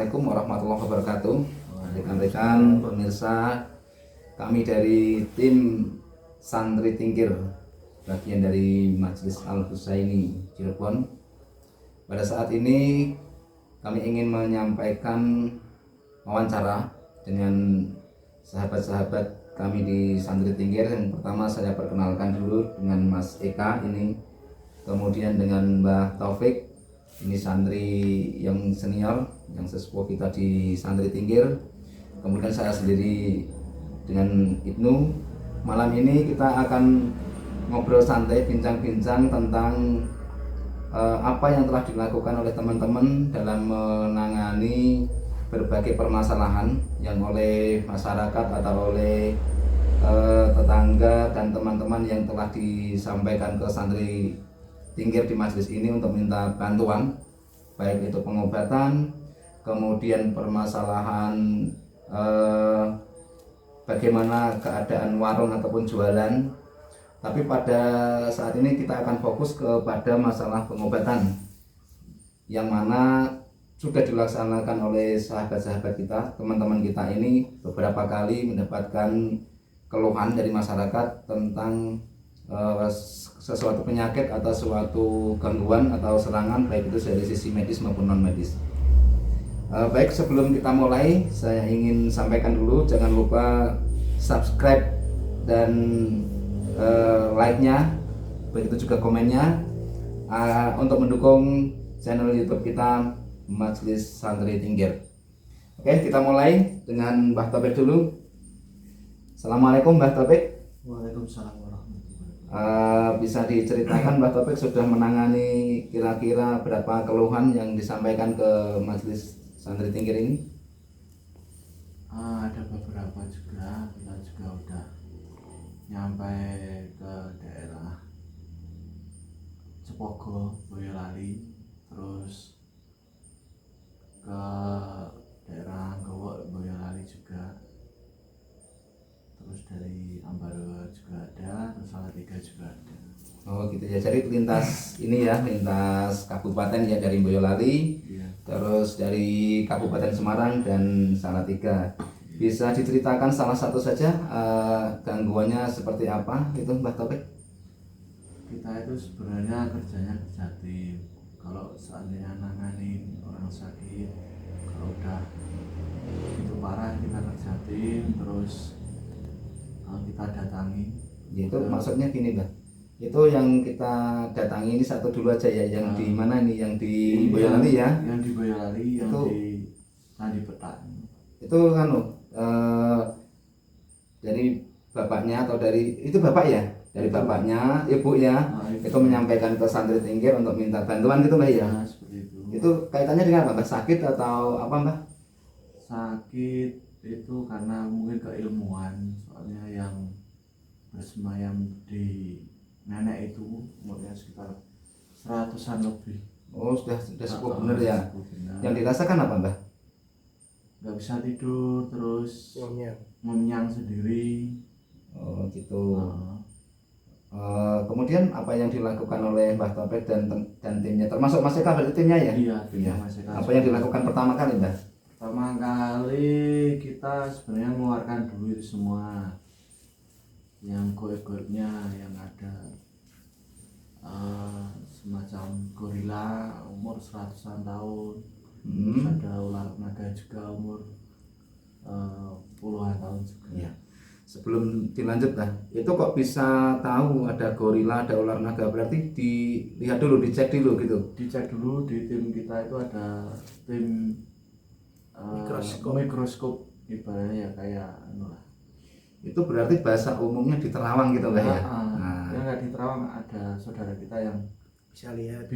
Assalamualaikum warahmatullahi wabarakatuh. Rekan-rekan pemirsa, kami dari tim Santri Tingkir, bagian dari Majelis Al-Husaini Cirebon. Pada saat ini kami ingin menyampaikan wawancara dengan sahabat-sahabat kami di Santri Tingkir. Yang pertama saya perkenalkan dulu dengan Mas Eka ini, kemudian dengan Mbah Taufik, ini santri yang senior, yang sesepuh kita di Santri Tingkir. Kemudian saya sendiri dengan Ibnu. Malam ini kita akan ngobrol santai, bincang-bincang tentang apa yang telah dilakukan oleh teman-teman dalam menangani berbagai permasalahan yang oleh masyarakat atau oleh tetangga dan teman-teman yang telah disampaikan ke Santri Tingkir di majelis ini untuk minta bantuan, baik itu pengobatan, kemudian permasalahan bagaimana keadaan warung ataupun jualan. Tapi pada saat ini kita akan fokus kepada masalah pengobatan, yang mana sudah dilaksanakan oleh sahabat-sahabat kita, teman-teman kita ini beberapa kali mendapatkan keluhan dari masyarakat tentang sesuatu penyakit atau suatu gangguan atau serangan, baik itu dari sisi medis maupun non medis. Baik, sebelum kita mulai, saya ingin sampaikan dulu, jangan lupa subscribe dan like-nya, begitu juga komennya, untuk mendukung channel YouTube kita Majelis Santri Tingkir. Oke, kita mulai dengan Mbah Taufik dulu. Assalamualaikum Mbah Taufik. Waalaikumsalam warahmatullahi wabarakatuh. Bisa diceritakan Mbah Taufik sudah menangani kira-kira berapa keluhan yang disampaikan ke Majelis Santri Tingkir ini? Ada beberapa juga, kita juga udah nyampe ke daerah Cepogo, Boyolali, terus ke daerah Gowo, Boyolali juga, terus dari Ambarawa juga ada, terus Salatiga juga ada. Oh gitu ya, jadi lintas ini ya, lintas kabupaten ya, dari Boyolali, Iya. terus dari Kabupaten Semarang dan Salatiga. Bisa diceritakan salah satu saja gangguannya seperti apa itu Mbah Taufik? Kita itu sebenarnya kerjanya kerja tim. Kalau seandainya nanganin orang sakit, kalau udah itu parah, kita kerja tim, terus kita datangi. Itu maksudnya gini Mbah, itu yang kita datangi ini satu dulu aja ya, yang di mana nih, yang di Boyolali ya? Yang di Boyolali, yang Itu, di Candi Petak. itu kan dari bapaknya atau dari itu bapak ya, dari bapaknya, ibu ya, itu menyampaikan ke Santri Tingkir untuk minta bantuan gitu Mbah ya? Nah, seperti itu. Itu kaitannya dengan apa Mbah? Sakit atau apa Mbah? Sakit itu karena mungkin keilmuan, soalnya yang bersemayam di nenek itu umurnya sekitar 100-an lebih. Oh sudah sepuh bener ya. Benar. Yang dirasakan apa Mbah? Nggak bisa tidur, terus ngunyah sendiri. Oh gitu. Kemudian apa yang dilakukan oleh Mbah Taufik dan timnya, termasuk Mas Eka berarti timnya ya? Iya, Iya. Mas Eka. Apa yang dilakukan pertama kali Mbah? Pertama kali kita sebenarnya mengeluarkan duit semua, yang goib-goibnya yang ada semacam gorila umur 100-an tahun, terus ada ular naga juga umur puluhan tahun juga. Iya. Sebelum dilanjut Mbah, itu kok bisa tahu ada gorila, ada ular naga? Berarti dilihat dulu, dicek dulu gitu. Dicek dulu di tim kita itu ada tim mikroskop ibaratnya ya, kayak anu lah. Itu berarti bahasa umumnya di Terawang gitu Mbah ya? Nah. Ya nggak di Terawang, ada saudara kita yang bisa lihat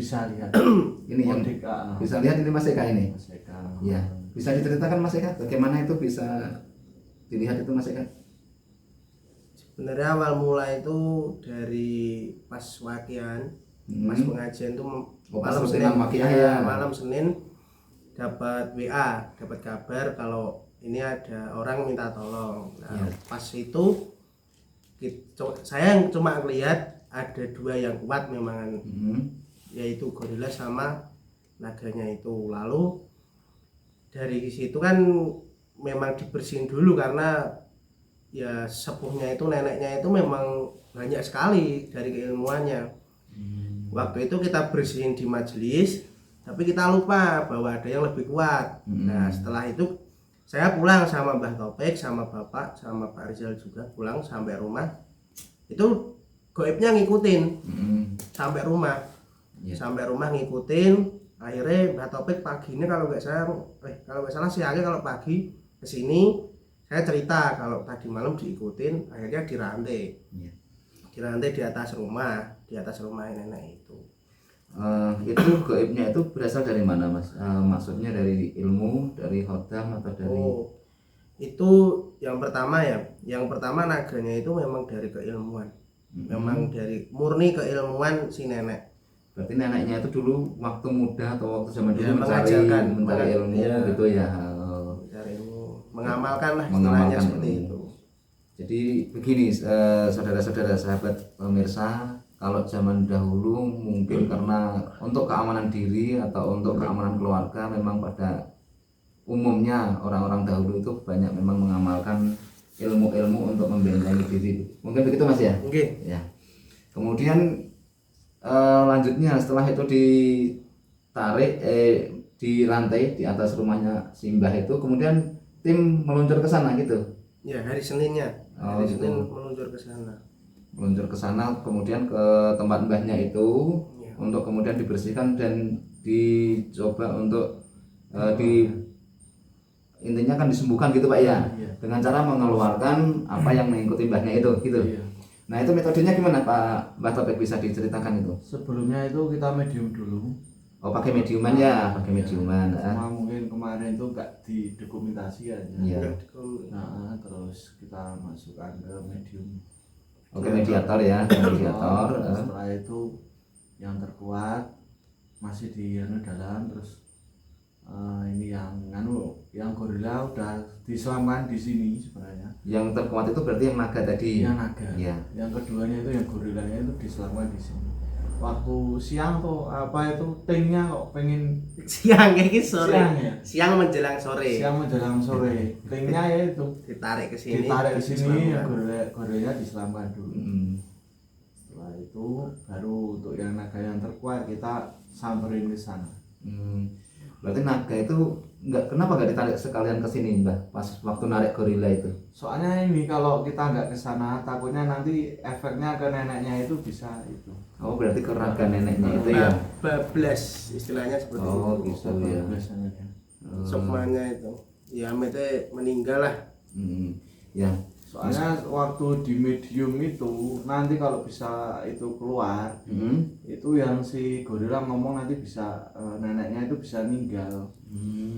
Ini yang Modik, bisa lihat ini Mas Eka ini. Mas Eka. Iya. Bisa diceritakan Mas Eka bagaimana itu bisa dilihat itu Mas Eka? Sebenarnya awal mula itu dari pas wakian, pas pengajian itu malam Senin, malam Senin dapat WA, dapat kabar kalau ini ada orang minta tolong. Nah, pas itu saya cuma lihat ada dua yang kuat memang, yaitu gorila sama naganya itu. Lalu dari situ kan memang dibersihin dulu karena ya sepuhnya itu neneknya itu memang banyak sekali dari keilmuannya. Waktu itu kita bersihin di majelis, tapi kita lupa bahwa ada yang lebih kuat. Nah setelah itu saya pulang sama Mbah Topik, sama Bapak, sama Pak Rizal juga pulang sampai rumah. Itu goibnya ngikutin sampai rumah. Sampai rumah ngikutin. Akhirnya Mbah Topik pagi ini kalau nggak salah siangnya, kalau pagi kesini saya cerita kalau tadi malam diikutin, akhirnya dirantai. Dirantai di atas rumah nenek itu. Itu gaibnya itu berasal dari mana Mas? Maksudnya dari ilmu, dari khodam atau dari? Itu yang pertama ya. Yang pertama naganya itu memang dari keilmuan. Memang dari murni keilmuan si nenek. Berarti neneknya itu dulu waktu muda atau waktu zaman dulu mencari ilmu gitu ya. Mencari ilmu, mengamalkan lah mengamalkan seperti ilmu. itu. Jadi begini saudara-saudara sahabat pemirsa, kalau zaman dahulu mungkin karena untuk keamanan diri atau untuk keamanan keluarga, memang pada umumnya orang-orang dahulu itu banyak memang mengamalkan ilmu-ilmu untuk membentengi diri. Mungkin begitu Mas ya? Mungkin. Ya. Kemudian lanjutnya setelah itu ditarik di lantai di atas rumahnya Simbah itu, kemudian tim meluncur ke sana gitu. Ya, hari Seninnya. Hari Senin meluncur ke sana. Meluncur ke sana, kemudian ke tempat mbahnya itu untuk kemudian dibersihkan dan dicoba untuk intinya kan disembuhkan gitu Pak ya. Dengan cara mengeluarkan apa yang mengikuti mbahnya itu gitu. Nah itu metodenya gimana Pak Mbah Topik, bisa diceritakan itu? Sebelumnya itu kita medium dulu. Oh pakai mediuman ya, pakai mediuman. Cuma mungkin kemarin itu nggak didokumentasi aja. Nah terus kita masukkan ke medium. Oke, mediator ya, mediator. Setelah itu yang terkuat masih di dalam, terus ini yang gorila udah diselamkan di sini sebenarnya. Yang terkuat itu berarti yang naga tadi. Yang naga. Ya. Yang keduanya itu yang gorilanya itu diselamkan di sini. Waktu siang tuh apa itu tanknya kok pengen siang kayak gitu sore. Siang menjelang sore. Siang menjelang sore. Tanknya ya itu ditarik ke sini. Gorilanya diselamkan dulu. Setelah itu baru untuk yang naga yang terkuat kita samperin ke sana. Berarti naga itu kenapa nggak ditarik sekalian ke sini Mbah pas waktu narik gorila itu? Soalnya ini kalau kita nggak ke sana takutnya nanti efeknya ke neneknya itu bisa itu. Oh berarti ke raga neneknya itu ya? Bablas istilahnya seperti itu. Oh gitu ya. Sukmanya itu. Ya mete meninggal lah. Ya. Soalnya waktu di medium itu nanti kalau bisa itu keluar, itu yang si gorila ngomong nanti bisa neneknya itu bisa meninggal.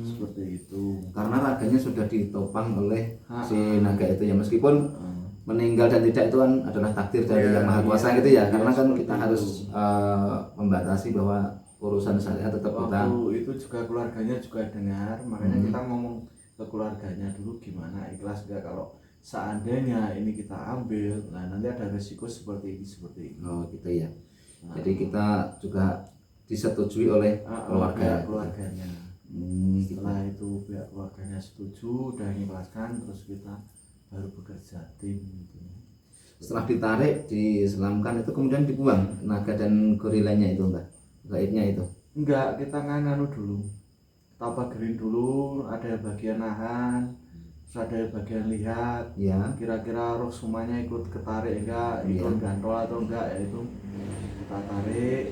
Seperti itu. Karena raganya sudah ditopang oleh si naga itu ya, meskipun meninggal dan tidak itu kan adalah takdir dari yang maha kuasa gitu ya. Karena kan kita harus membatasi bahwa urusan saya tetap kita. Waktu itu juga keluarganya juga dengar, makanya kita ngomong ke keluarganya dulu gimana, ikhlas enggak kalau seandainya ini kita ambil, nah nanti ada resiko seperti ini. Oh gitu ya. Jadi kita juga disetujui oleh keluarganya. Setelah itu pihak keluarganya setuju, udah mengikhlaskan, terus kita baru bekerja tim gitu. Setelah ditarik, diselamkan itu kemudian dibuang naga dan gorilanya itu Mbak, gaibnya itu? Enggak, kita nganu dulu, kita pagerin dulu, ada bagian nahan, terus ada bagian lihat ya, kira-kira roh semuanya ikut ketarik enggak, ikut gantol atau enggak, ya itu kita tarik.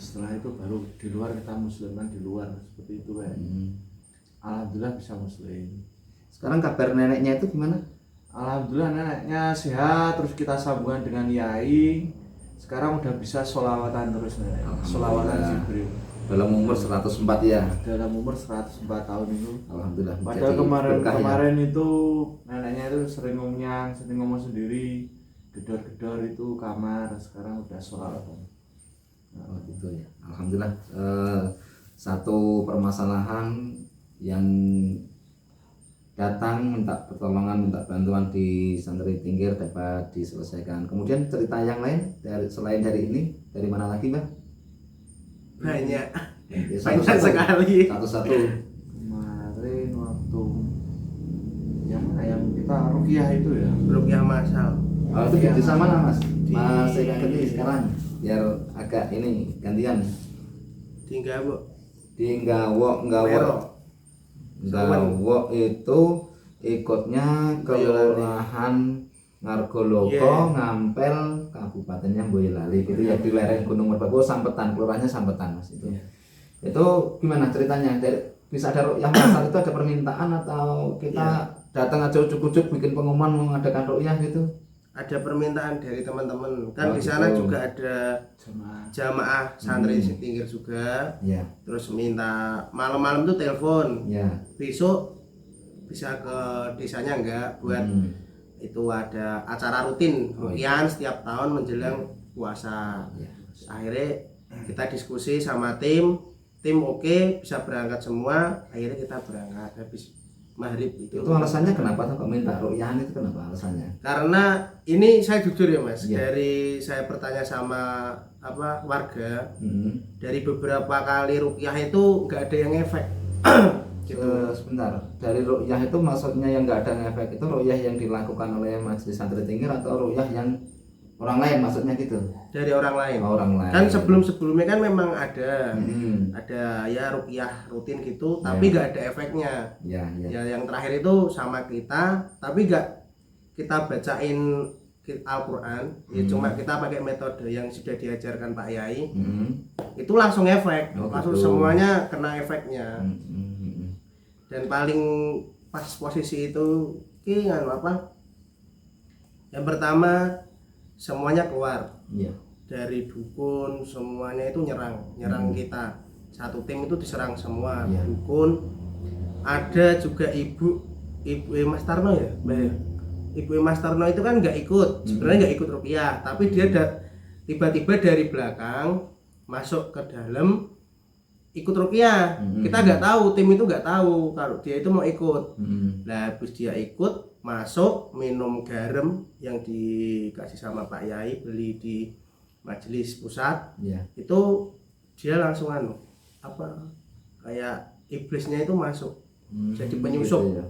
Setelah itu baru di luar kita muslimkan di luar seperti itu kan. Alhamdulillah bisa muslim. Sekarang kabar neneknya itu gimana? Alhamdulillah neneknya sehat, terus kita sambungan dengan yai. Sekarang udah bisa sholawatan terus nenek. Sholawatan Jibril. Dalam umur 104 ya. Dalam umur 104 tahun itu. Alhamdulillah. Padahal kemarin itu neneknya itu sering ngomong sendiri, gedor-gedor itu kamar. Sekarang udah sholawatan. Oh gitu ya. Alhamdulillah. Satu permasalahan yang datang minta pertolongan, minta bantuan di Santri Tingkir dapat diselesaikan. Kemudian cerita yang lain selain dari ini, dari mana lagi Mbak? Banyak. Satu-satu. Sekali. Satu-satu. ruqyah itu ya. ruqyah masal. Oh, itu di desa mana Mas? Di- Mas saya ganti sekarang biar agak ini gantian. Di Gawok. Di Gawok itu ikutnya kelurahan Ngargologo, Yeah. Ngampel, Kabupatennya Boyolali gitu ya, di lereng Gunung Merbabu, Sampetan, kelurahannya Sampetan Mas itu. Itu gimana ceritanya? Bisa ada ruqyah masal itu ada permintaan atau kita datang aja ujuk-ujuk bikin pengumuman mau mengadakan ruqyah gitu? Ada permintaan dari teman-teman. Kan Oh, di sana gitu. juga ada jamaah santri Tingkir juga. Ya, Terus minta malam-malam tuh telepon. ya. Besok bisa ke desanya enggak buat itu ada acara rutin Oh, ruqyah setiap tahun menjelang puasa. Ya. Akhirnya kita diskusi sama tim oke bisa berangkat semua, akhirnya kita berangkat habis maghrib Itu alasannya kenapa kok minta ruqyah itu kenapa alasannya? karena ini saya jujur ya Mas, Iya. dari saya bertanya sama warga, Hmm. dari beberapa kali ruqyah itu nggak ada yang efek. Gitu. Sebentar, dari ruqyah itu maksudnya yang nggak ada efek itu ruqyah yang dilakukan oleh Majelis Santri Tingkir atau ruqyah yang orang lain maksudnya gitu? Dari orang lain. Oh, orang lain. Kan sebelumnya kan memang ada Hmm. ada ya ruqyah rutin gitu, tapi nggak ada efeknya. Ya, ya. Ya yang terakhir itu sama kita, tapi nggak kita bacain Al-Quran, ya cuma kita pakai metode yang sudah diajarkan Pak Yai, Hmm. itu langsung efek, Oh, langsung gitu. semuanya kena efeknya. Hmm. Dan paling pas posisi itu apa? Yang pertama semuanya keluar Ya. dari dukun, semuanya itu nyerang kita. Satu tim itu diserang semua, Iya. dukun. Ada juga ibu Mas Tarno ya, Mbak ya? Ibu Mas Tarno itu kan nggak ikut, sebenarnya nggak ikut ruqyah, tapi dia tiba-tiba dari belakang masuk ke dalam ikut ruqyah. Kita nggak tahu, tim itu nggak tahu kalau dia itu mau ikut. Nah habis dia ikut masuk minum garam yang dikasih sama Pak Yai, beli di majelis pusat, Ya. itu dia langsung kayak iblisnya itu masuk, jadi penyusup. Gitu ya.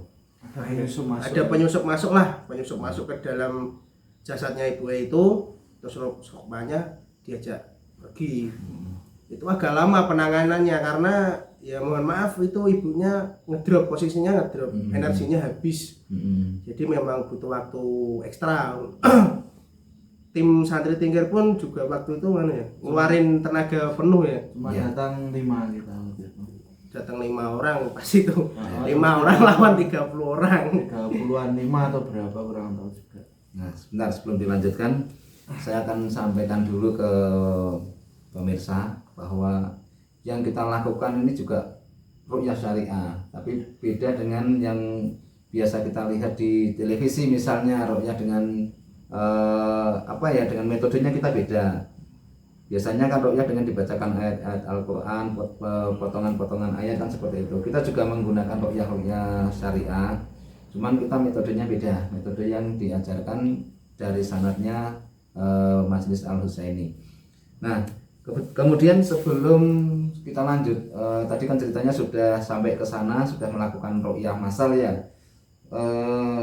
Ada penyusup masuk lah, penyusup masuk ke dalam jasadnya ibu itu, terus rokmanya diajak pergi. Itu agak lama penanganannya karena ya mohon maaf itu ibunya ngedrop, posisinya ngedrop, energinya habis. Jadi memang butuh waktu ekstra. Tim Santri Tingkir pun juga waktu itu ngeluarin tenaga penuh ya. Cuma Ya. datang 5 kita waktu itu. Datang 5 orang pas itu. 5 orang lawan 30 orang. 30-an 5 atau berapa kurang tahu juga. Nah, sebentar sebelum dilanjutkan, saya akan sampaikan dulu ke pemirsa bahwa yang kita lakukan ini juga ruqyah syariah, tapi beda dengan yang biasa kita lihat di televisi misalnya ruqyah dengan dengan metodenya kita beda. Biasanya kan ruqyah dengan dibacakan ayat-ayat Al-Quran, potongan-potongan ayat kan seperti itu. Kita juga menggunakan ruqyah syariah, cuman kita metodenya beda. Metode yang diajarkan dari sanadnya Majelis Al-Husaini. Nah, kemudian sebelum kita lanjut, tadi kan ceritanya sudah sampai ke sana, sudah melakukan ruqyah massal ya.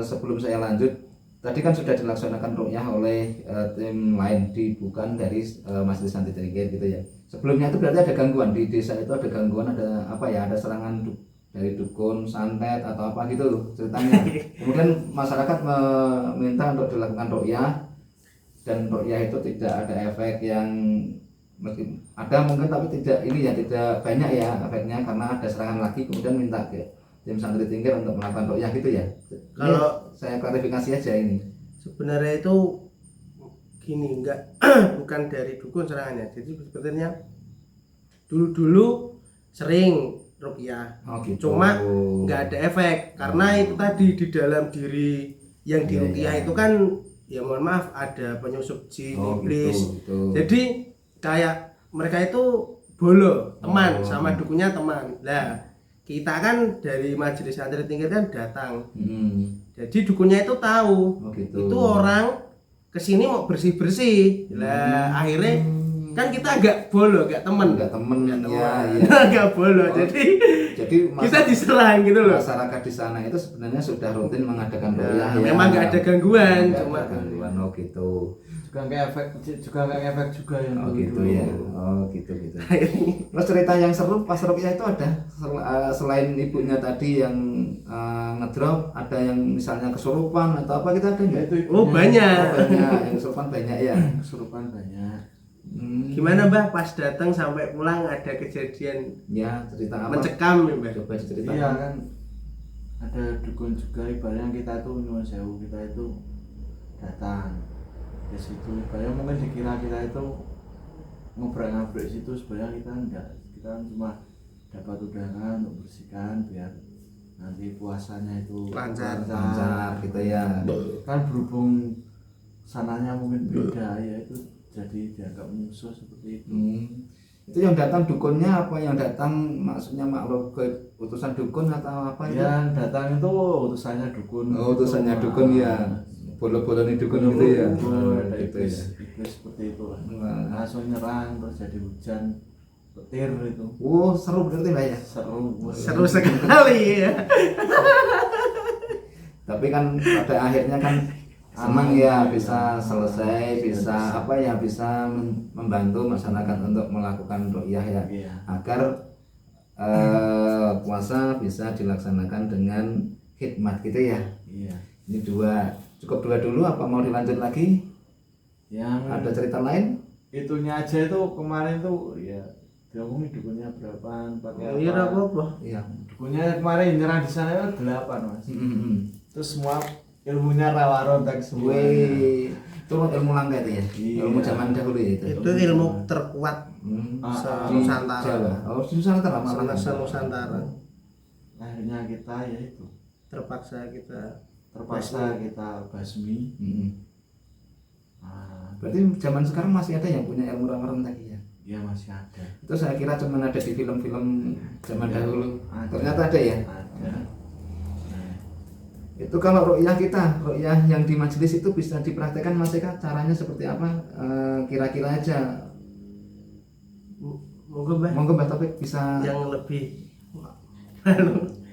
Sebelum saya lanjut, tadi kan sudah dilaksanakan ruqyah oleh tim lain, bukan dari Majelis Santri Tingkir gitu ya. Sebelumnya itu berarti ada gangguan di desa itu, ada gangguan, ada ada serangan dari dukun, santet atau apa gitu ceritanya. Kemudian masyarakat meminta untuk dilakukan ruqyah, dan ruqyah itu tidak ada efek yang ada mungkin, tapi tidak banyak ya efeknya karena ada serangan lagi, kemudian minta ke tim Santri Tingkir untuk melakukan ruqyah gitu ya. Kalau Saya klarifikasi aja ini. sebenarnya itu gini, enggak bukan dari dukun serangannya. Jadi sebenarnya dulu sering ruqyah, Oh gitu. cuma nggak ada efek karena itu tadi di dalam diri yang di ruqyah itu kan ya mohon maaf ada penyusup jin, iblis. Gitu. Jadi kayak mereka itu bolo teman sama dukunnya teman. Nah kita kan dari Majelis Santri Tingkir kan datang. Jadi dukunnya itu tahu Oh gitu. itu orang kesini mau bersih-bersih. Lah akhirnya Kan kita agak bolo, agak temen. Enggak temen ya, ya. Agak bolo. Oh, Jadi kita masyarakat, diserang gitu loh. masyarakat di sana itu sebenarnya sudah rutin mengadakan ruqyah ya. Memang nggak ada gangguan, Nggak cuma ada gangguan, oh gitu. juga kayak efek juga yang Oh dulu. gitu ya. Oh gitu. Terus cerita yang seru pas ruqyah itu ada selain ibunya tadi yang ngedrop, ada yang misalnya kesurupan atau apa kita ada Ya, nggak? itu Oh banyak. Banyak, yang kesurupan banyak ya. kesurupan banyak. Gimana Mbah pas datang sampai pulang ada kejadian Ya cerita apa? mencekam ya Mbah? Coba diceritakan. Iya kan, ada dukun juga, ibaratnya kita tuh nyuwun sewu, kita itu datang ke situ, ibaratnya mungkin dikira kita itu ngobrol-ngobrol situ, sebenarnya kita enggak, kita cuma dapat udara untuk bersihkan biar nanti puasanya itu Lancar gitu ya. kan, berhubung sananya mungkin beda ya, itu jadi dianggap musuh seperti itu. Itu yang datang dukunnya apa, yang datang maksudnya makhluk gaib utusan dukun atau apa itu? Yang datang itu utusannya dukun. Oh, utusannya dukun ya. Bolo-boloni dukun gitu ya. Ada Gitu iblis, ya. iblis seperti itu lah. Wah. Langsung nyerang terus jadi hujan petir itu. Oh, seru berarti lah ya. Seru sekali ya. Tapi kan pada akhirnya kan senang ya, bisa selesai, bisa apa ya, bisa membantu masyarakat untuk melakukan ruqyah ya, Iya. agar puasa bisa dilaksanakan dengan hikmat gitu ya. Iya. Ini cukup dua dulu apa mau dilanjut lagi? Yang Ada cerita lain? itunya aja itu kemarin tuh ya diomongin dukunnya berapa pakai Iya apa. apa? Iya. Dukunnya kemarin nyerang di sana itu 8 Mas. Terus semua ilmunya rawa rontak semua. Wih, itu ilmu langka itu ya, Iya. ilmu zaman dahulu ya itu. Itu ilmu terkuat se-Nusantara. Jawa. Oh, Nusantara malah. Se-Nusantara. Akhirnya kita ya itu Terpaksa kita terpaksa kita basmi. Berarti zaman sekarang masih ada yang punya ilmu ramalan tadi ya? Ya masih ada. Itu saya kira cuma ada di film-film zaman Ya, dahulu. ada. Ternyata ada ya? Ada. Itu kalau ruqyah kita, ruqyah yang di majelis itu bisa dipraktekkan Mas Eka, caranya seperti apa? Kira-kira aja. monggo Mbah Monggo Mbak Taufik bisa. yang lebih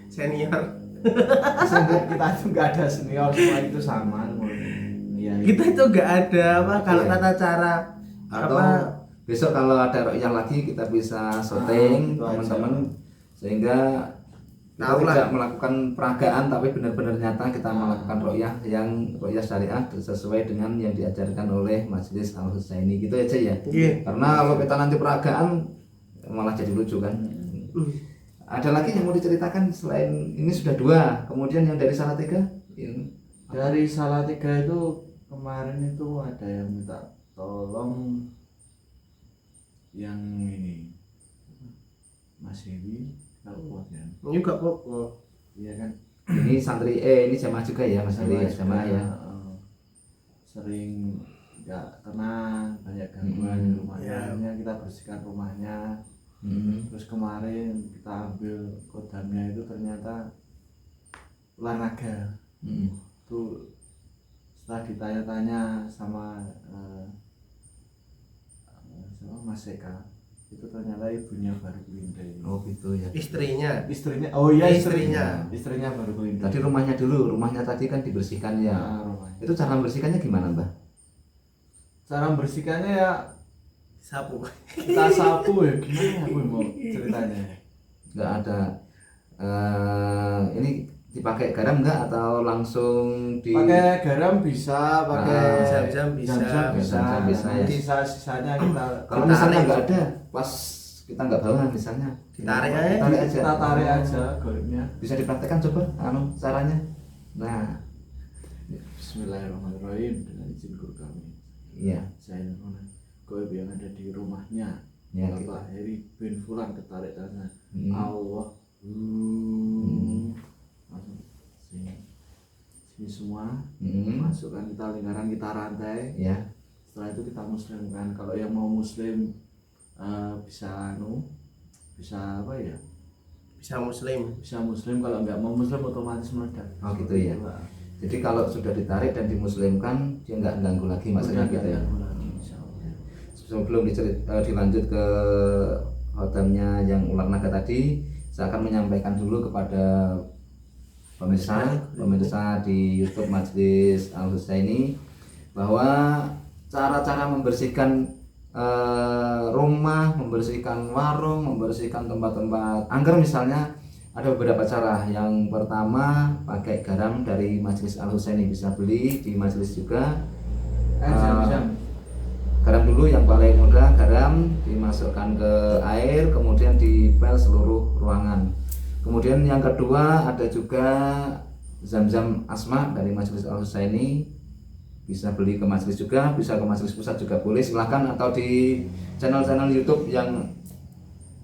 senior. Kita tuh nggak ada senior, semua itu sama. Ya, Kita itu nggak ada apa kalau Iya. tata cara Atau apa besok kalau ada ruqyah lagi kita bisa syuting itu aja. teman-teman, sehingga kita Tahu lah. tidak melakukan peragaan tapi benar-benar nyata kita melakukan ruqyah yang ruqyah syariah sesuai dengan yang diajarkan oleh Majelis Al Husaini gitu aja ya. Iya. Karena kalau kita nanti peragaan malah jadi lucu kan. Ada lagi yang mau diceritakan selain ini? Sudah 2, kemudian yang dari Salatiga ini. dari Salatiga itu kemarin itu ada yang minta tolong yang ini Mas Hewi kalau kuat ya. ini gak apa-apa. Iya kan. Ini santri ini jamaah juga ya Mas Ali ya, jamaah ya. Sering nggak tenang, banyak gangguan di rumahnya. Ya. Akhirnya kita bersihkan rumahnya. Terus kemarin kita ambil kodamnya itu ternyata olahraga. Itu setelah ditanya-tanya sama Mas Eka, itu ternyata ibunya baru kelinda. Oh gitu ya. Istrinya, oh iya istrinya baru kelinda. Tadi rumahnya dulu, rumahnya tadi kan dibersihkan ya. Rumahnya. Itu cara membersihkannya gimana Mbak? Cara membersihkannya ya Sapu. kita sapu ya, gimana ya aku mau ceritanya. Nggak ada ini dipakai garam nggak atau langsung di Pakai garam bisa, pakai Zam-zam bisa. Zam-zam Bisa ya. Sisa-sisanya kita kalau misalnya nggak ada pas kita nggak bawa misalnya Ditarik aja. tarik aja. kita tarik aja gorengnya. Bisa dipraktekkan coba caranya. Nah, Bismillahirrahmanirrahim, dengan izin guru kami. iya. Saya mohon goib yang ada di rumahnya. Ya, Bapak Heri bin Fulan ketarik tangan. Allah. Langsung sini semua. Masukkan kita lingkaran, kita rantai. Ya. Setelah itu kita muslimkan. Kalau yang mau muslim bisa bisa apa ya? Bisa muslim. Bisa muslim, kalau nggak mau muslim otomatis meledak. Oh gitu ya. Jadi kalau sudah ditarik dan dimuslimkan dia nggak ganggu lagi maksudnya gitu ya. sebelum dilanjut ke hodamnya yang ular naga tadi, saya akan menyampaikan dulu kepada pemirsa di YouTube Majelis Al Husaini bahwa cara-cara membersihkan rumah, membersihkan warung, membersihkan tempat-tempat angker misalnya, ada beberapa cara. Yang pertama pakai garam dari Majelis Al Husaini, bisa beli di majelis juga. Garam dulu yang paling mudah, garam dimasukkan ke air, kemudian dipel seluruh ruangan. Kemudian yang kedua ada juga Zam-Zam Asma dari Majelis Al Husaini, bisa beli ke majelis juga, bisa ke majelis pusat juga boleh, silahkan. Atau di channel-channel YouTube yang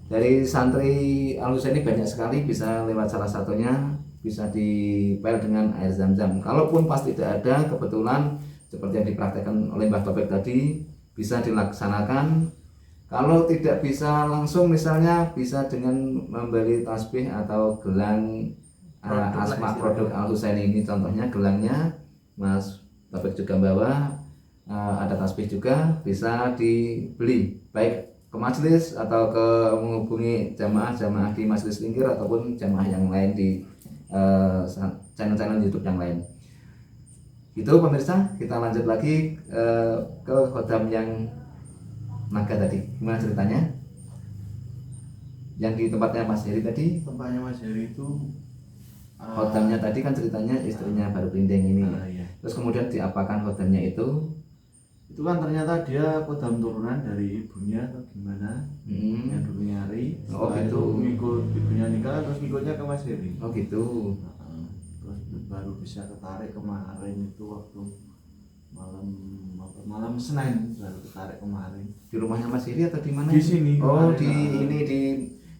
dari santri Al Husaini banyak sekali, bisa lewat salah satunya, bisa dipel dengan air Zam-Zam. Kalaupun pas tidak ada, kebetulan seperti yang dipraktekkan oleh Mbah Taufik tadi, bisa dilaksanakan. Kalau tidak bisa langsung, misalnya bisa dengan membeli tasbih atau gelang Asma produk Al Husaini. Ini contohnya gelangnya, Mas Taufik juga bawa, ada tasbih juga, bisa dibeli baik ke majelis atau ke menghubungi jamaah di Majelis Tingkir ataupun jamaah yang lain di channel-channel YouTube yang lain. Itu pemirsa, kita lanjut lagi ke hodam yang naga tadi. Gimana ceritanya? Yang di tempatnya Mas Heri tadi? Tempatnya Mas Heri itu hodamnya tadi kan ceritanya istrinya baru pindeng ini. Iya. Terus kemudian diapakan hodamnya itu? Itu kan ternyata dia kodam turunan dari ibunya atau gimana, yang dulu nyari. Oh Setelah gitu. itu ngikut ibunya nikah, terus ngikutnya ke Mas Heri. Oh gitu. Terus baru bisa ketarik kemarin itu waktu malam Senin, baru ketarik kemarin. Di rumahnya Mas Heri atau di mana? Di sini. Oh kemarin, di ini di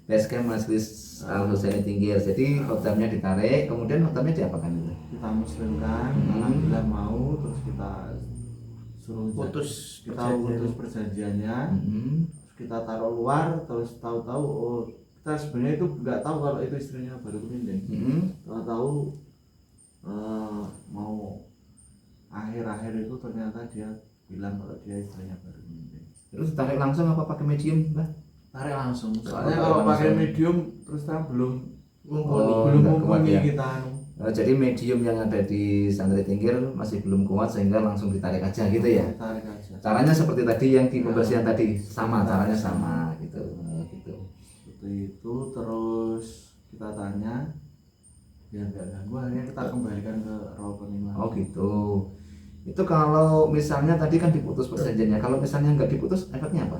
basecamp Majelis Al Husaini Tingkir. Jadi hodamnya ditarik, kemudian hodamnya diapakan itu? kita muslimkan, alhamdulillah mau, terus kita suruh putus perjanjiannya, terus kita taruh luar, terus tahu-tahu kita sebenarnya itu nggak tahu kalau itu istrinya baru pindeng. Tahu-tahu mau akhir-akhir itu ternyata dia bilang kalau dia istrinya baru pindeng. Terus tarik langsung apa pakai medium, Mbak? Tarik langsung. Soalnya kalau pakai medium terus terang belum ya. mumpuni kita. Jadi medium yang ada di santri Tingkir masih belum kuat sehingga langsung ditarik aja gitu ya. Tarik aja. Caranya seperti tadi yang di pembersihan tadi, sama caranya sama gitu. Seperti itu, terus kita tanya biar nggak ganggu, akhirnya kita kembalikan ke Rawabani lagi. Oh gitu. Itu kalau misalnya tadi kan diputus perjanjiannya, kalau misalnya nggak diputus efeknya apa?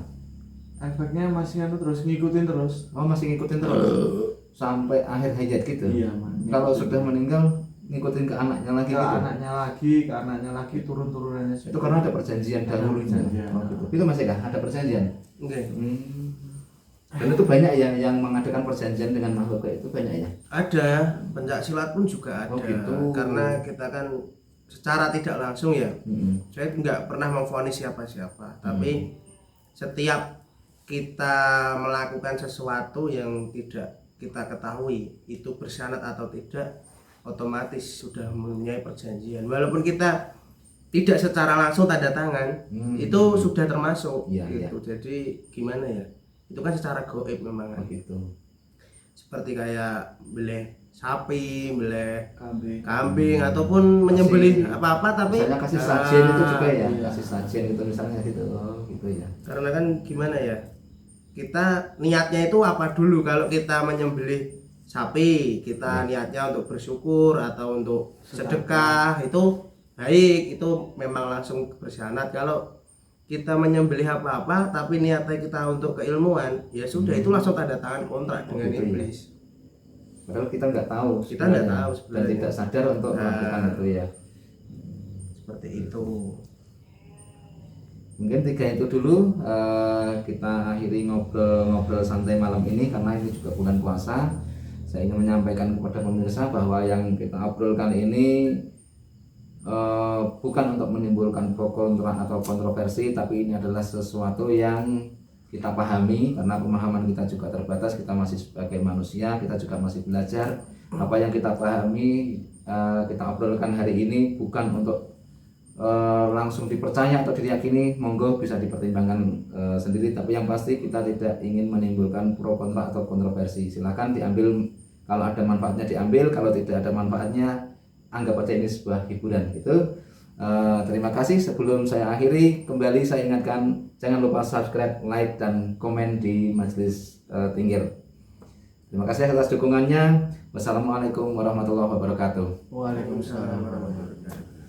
Efeknya masih terus ngikutin terus. Oh masih ngikutin terus sampai akhir hayat gitu. Iya, kalau sudah meninggal ngikutin ke anaknya lagi ke gitu. anaknya lagi turun-turunannya. Itu karena ada perjanjian dahulunya. Oh gitu. Itu masih kah ada perjanjian? Oke. Dan itu banyak yang mengadakan perjanjian dengan makhluk itu banyak ya? Ada, pencak silat pun juga ada. Oh gitu. Karena kita kan secara tidak langsung ya, saya nggak pernah memvonis siapa-siapa, tapi setiap kita melakukan sesuatu yang tidak kita ketahui itu bersyanat atau tidak, otomatis sudah mempunyai perjanjian. Walaupun kita tidak secara langsung tanda tangan, itu sudah termasuk gitu. Jadi gimana ya? Itu kan secara gaib memang. Oh gitu. Seperti kayak beli sapi, beli kambing ataupun menyembelih apa-apa, tapi misalnya kasih sajen itu juga ya, kasih sajen itu misalnya gitu. Oh gitu ya. Karena kan gimana ya? Kita niatnya itu apa dulu? Kalau kita menyembelih sapi, kita niatnya untuk bersyukur atau untuk sedekah, itu baik, itu memang langsung bersyanat. Kalau kita menyembelih apa-apa tapi niatnya kita untuk keilmuan, ya sudah, itu langsung tanda tangan kontrak dengan gitu iblis. Ya. Padahal kita nggak tahu. Kita nggak tahu sebenarnya. Dan tidak sadar untuk melakukan itu ya. Seperti itu. Mungkin 3 itu dulu, kita akhiri ngobrol santai malam ini karena ini juga bulan puasa. Saya ingin menyampaikan kepada pemirsa bahwa yang kita obrolkan ini bukan untuk menimbulkan pro kontra atau kontroversi, tapi ini adalah sesuatu yang kita pahami karena pemahaman kita juga terbatas. Kita masih sebagai manusia, kita juga masih belajar. Apa yang kita pahami, kita obrolkan hari ini bukan untuk langsung dipercaya atau diyakini, monggo bisa dipertimbangkan sendiri. Tapi yang pasti kita tidak ingin menimbulkan pro kontra atau kontroversi. Silakan diambil, kalau ada manfaatnya diambil, kalau tidak ada manfaatnya anggap aja ini sebuah hiburan gitu. Terima kasih. Sebelum saya akhiri, kembali saya ingatkan, jangan lupa subscribe, like, dan komen di Majelis Tingkir. Terima kasih atas dukungannya. Wassalamualaikum warahmatullahi wabarakatuh. Waalaikumsalam warahmatullahi wabarakatuh.